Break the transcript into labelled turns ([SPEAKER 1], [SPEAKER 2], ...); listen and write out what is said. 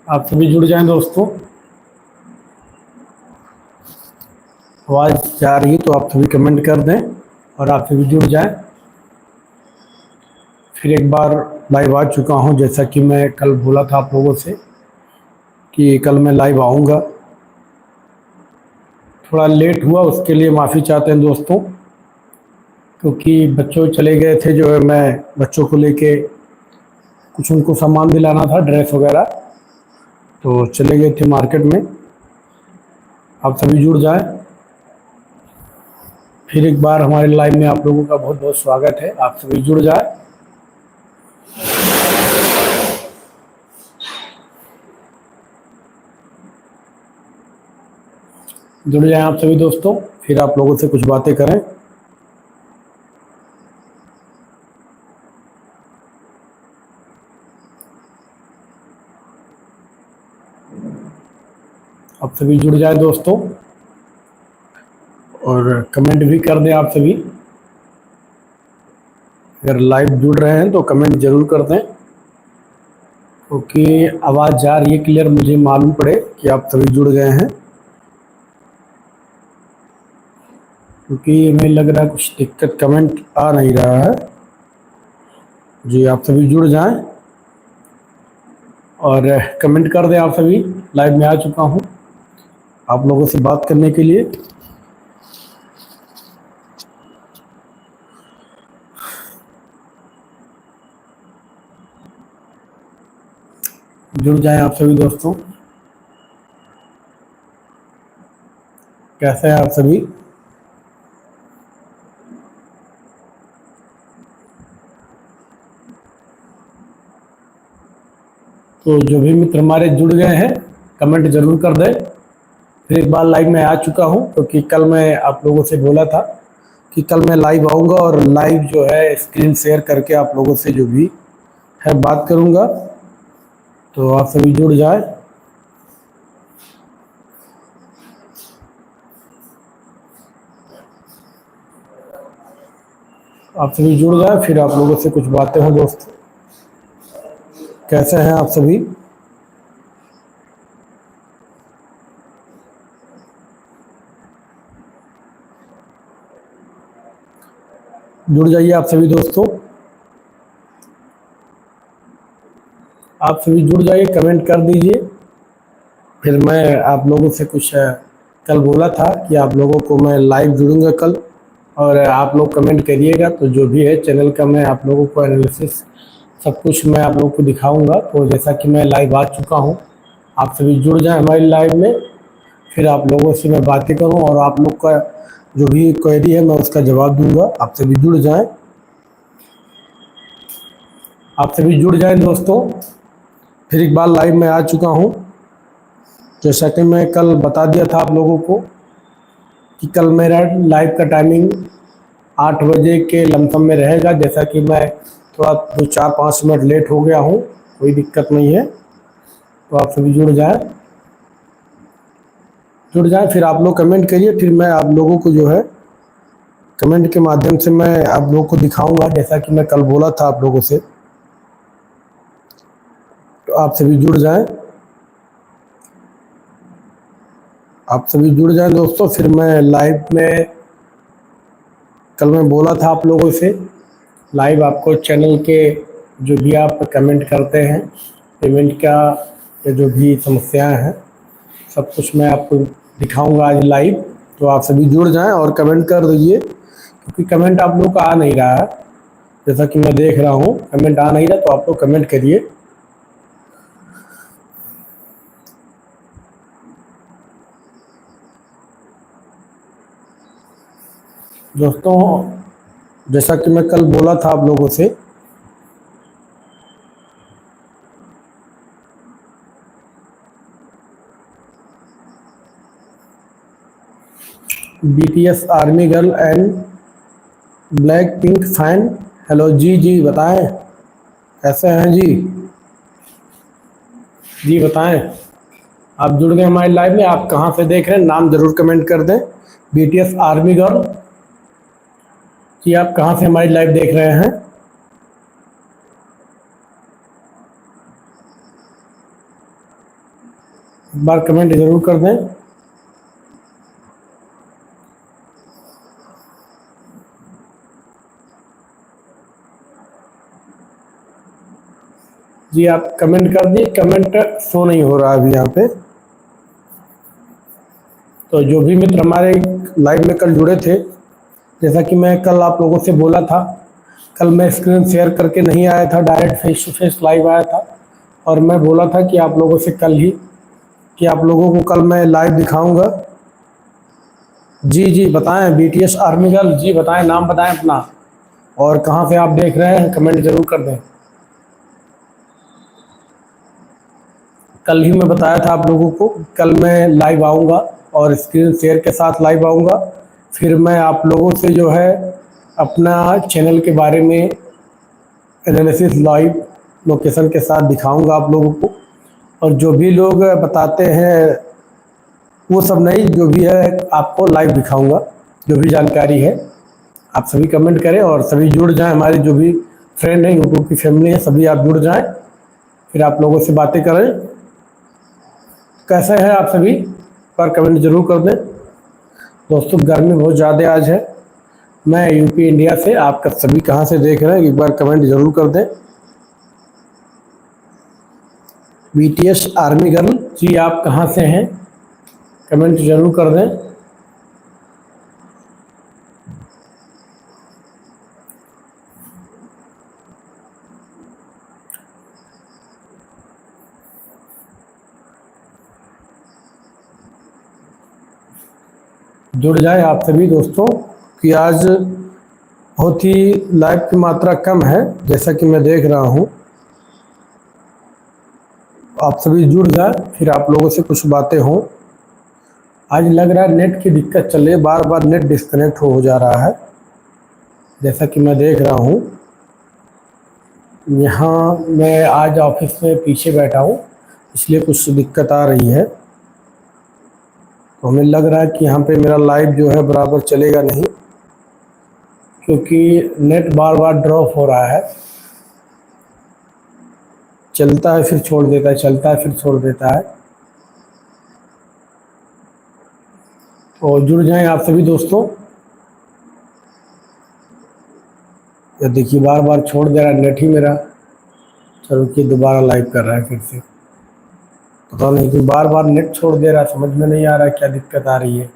[SPEAKER 1] आप सभी जुड़ जाएं दोस्तों। आवाज़ जा रही है तो आप सभी कमेंट कर दें और आप सभी जुड़ जाएं। फिर एक बार लाइव आ चुका हूं, जैसा कि मैं कल बोला था आप लोगों से कि कल मैं लाइव आऊंगा। थोड़ा लेट हुआ, उसके लिए माफ़ी चाहते हैं दोस्तों, क्योंकि बच्चों चले गए थे। जो है मैं बच्चों को लेके कुछ उनको सामान दिलाना था, ड्रेस वगैरह, तो चले गए थे मार्केट में। आप सभी जुड़ जाएं। फिर एक बार हमारे लाइव में आप लोगों का बहुत बहुत स्वागत है। आप सभी जुड़ जाएं। जुड़ जाएं आप सभी दोस्तों, फिर आप लोगों से कुछ बातें करें। आप सभी जुड़ जाएं दोस्तों और कमेंट भी कर दें आप सभी। अगर लाइव जुड़ रहे हैं तो कमेंट जरूर कर दें, क्योंकि आवाज़ जा रही है क्लियर, मुझे मालूम पड़े कि आप सभी जुड़ गए हैं। क्योंकि हमें लग रहा है कुछ दिक्कत, कमेंट आ नहीं रहा है। जी, आप सभी जुड़ जाएं और कमेंट कर दें आप सभी। लाइव में आ चुका हूं आप लोगों से बात करने के लिए। जुड़ जाएं आप सभी दोस्तों। कैसे हैं आप सभी? तो जो भी मित्र हमारे जुड़ गए हैं, कमेंट जरूर कर दें। फिर एक बार लाइव में आ चुका हूं, क्योंकि कल मैं आप लोगों से बोला था कि कल मैं लाइव आऊँगा और लाइव जो है स्क्रीन शेयर करके आप लोगों से जो भी है बात करूँगा। तो आप सभी जुड़ जाए। आप सभी जुड़ जाए, फिर आप लोगों से कुछ बातें हैं दोस्त। कैसे हैं आप सभी? जुड़ जाइए आप सभी दोस्तों। आप सभी जुड़ जाइए, कमेंट कर दीजिए। फिर मैं आप लोगों से कुछ कल बोला था कि आप लोगों को मैं लाइव जुड़ूंगा कल, और आप लोग कमेंट करिएगा, तो जो भी है चैनल का मैं आप लोगों को एनालिसिस सब कुछ मैं आप लोगों को दिखाऊंगा। तो जैसा कि मैं लाइव आ चुका हूं, आप सभी जुड़ जाएं हमारी लाइव में। फिर आप लोगों से मैं बातें करूं और आप लोग का जो भी क्वेरी है मैं उसका जवाब दूंगा। आप सभी जुड़ जाएं। आप सभी जुड़ जाएं दोस्तों। फिर एक बार लाइव में आ चुका हूं, जैसा कि मैं कल बता दिया था आप लोगों को कि कल मेरा लाइव का टाइमिंग 8 बजे के लमसम में रहेगा। जैसा कि मैं थोड़ा 2-4-5 मिनट लेट हो गया हूँ, कोई दिक्कत नहीं है। तो आप सभी जुड़ जाएं। जुड़ जाएं, फिर आप लोग कमेंट करिए, फिर मैं आप लोगों को जो है कमेंट के माध्यम से मैं आप लोगों को दिखाऊंगा, जैसा कि मैं कल बोला था आप लोगों से। तो आप सभी जुड़ जाएं। आप सभी जुड़ जाएं दोस्तों। फिर मैं लाइव में, कल मैं बोला था आप लोगों से, लाइव आपको चैनल के जो भी आप कमेंट करते हैं, पेमेंट का या जो भी समस्याएं हैं, सब कुछ मैं आपको दिखाऊंगा आज लाइव। तो आप सभी जुड़ जाएं और कमेंट कर दीजिए, क्योंकि कमेंट आप लोग का आ नहीं रहा है। जैसा कि मैं देख रहा हूं कमेंट आ नहीं रहा, तो आप लोग कमेंट करिए दोस्तों। जैसा कि मैं कल बोला था आप लोगों से, BTS army girl and black pink fan. Hello जी, जी बताएं कैसे हैं जी? जी बताएं। आप जुड़ गए हमारे लाइव में, आप कहाँ से देख रहे हैं नाम जरूर कमेंट कर दें। बीटीएस आर्मी गर्ल जी, आप कहाँ से हमारी लाइव देख रहे हैं? एक बार कमेंट ज़रूर कर दें। जी आप कमेंट कर दिए, कमेंट शो नहीं हो रहा अभी यहाँ पे। तो जो भी मित्र हमारे लाइव में कल जुड़े थे, जैसा कि मैं कल आप लोगों से बोला था, कल मैं स्क्रीन शेयर करके नहीं आया था, direct face to face live आया था। और मैं बोला था कि आप लोगों से कल ही कि आप लोगों को कल मैं लाइव दिखाऊंगा। जी जी बताएं, बीटीएस आर्मी गर्ल, जी बताएं, नाम बताएं अपना और कहाँ से आप देख रहे हैं, कमेंट जरूर कर दें। कल ही मैं बताया था आप लोगों को, कल मैं लाइव आऊँगा और स्क्रीन शेयर के साथ लाइव आऊँगा। फिर मैं आप लोगों से जो है अपना चैनल के बारे में एनालिसिस लाइव लोकेशन के साथ दिखाऊंगा आप लोगों को। और जो भी लोग बताते हैं वो सब नहीं, जो भी है आपको लाइव दिखाऊंगा, जो भी जानकारी है। आप सभी कमेंट करें और सभी जुड़ जाएं, हमारे जो भी फ्रेंड हैं, यूट्यूब की फैमिली है, सभी आप जुड़ जाएं, फिर आप लोगों से बातें करें। कैसे हैं आप सभी, पर कमेंट जरूर कर दें। दोस्तों गर्मी बहुत ज़्यादा आज है। मैं यूपी इंडिया से, आप सभी कहाँ से देख रहे हैं एक बार कमेंट जरूर कर दें। बीटीएस आर्मी गर्ल, जी आप कहाँ से हैं, कमेंट जरूर कर दें। जुड़ जाए आप सभी दोस्तों कि आज बहुत ही लाइव की मात्रा कम है, जैसा कि मैं देख रहा हूँ। आप सभी जुड़ जाए, फिर आप लोगों से कुछ बातें हों। आज लग रहा है नेट की दिक्कत चल रही है, बार बार नेट डिस्कनेक्ट हो जा रहा है, जैसा कि मैं देख रहा हूँ। यहाँ मैं आज ऑफिस में पीछे बैठा हूँ, इसलिए कुछ दिक्कत आ रही है। तो हमें लग रहा है कि यहाँ पे मेरा लाइव जो है बराबर चलेगा नहीं, क्योंकि नेट बार बार ड्रॉप हो रहा है। चलता है फिर छोड़ देता है, चलता है फिर छोड़ देता है। तो जुड़ जाएं आप सभी दोस्तों। ये देखिए बार बार छोड़ दे रहा है नेट ही मेरा। चलो कि दोबारा लाइव कर रहा है फिर से, पता नहीं कि बार बार नेट छोड़ दे रहा है, समझ में नहीं आ रहा है क्या दिक्कत आ रही है।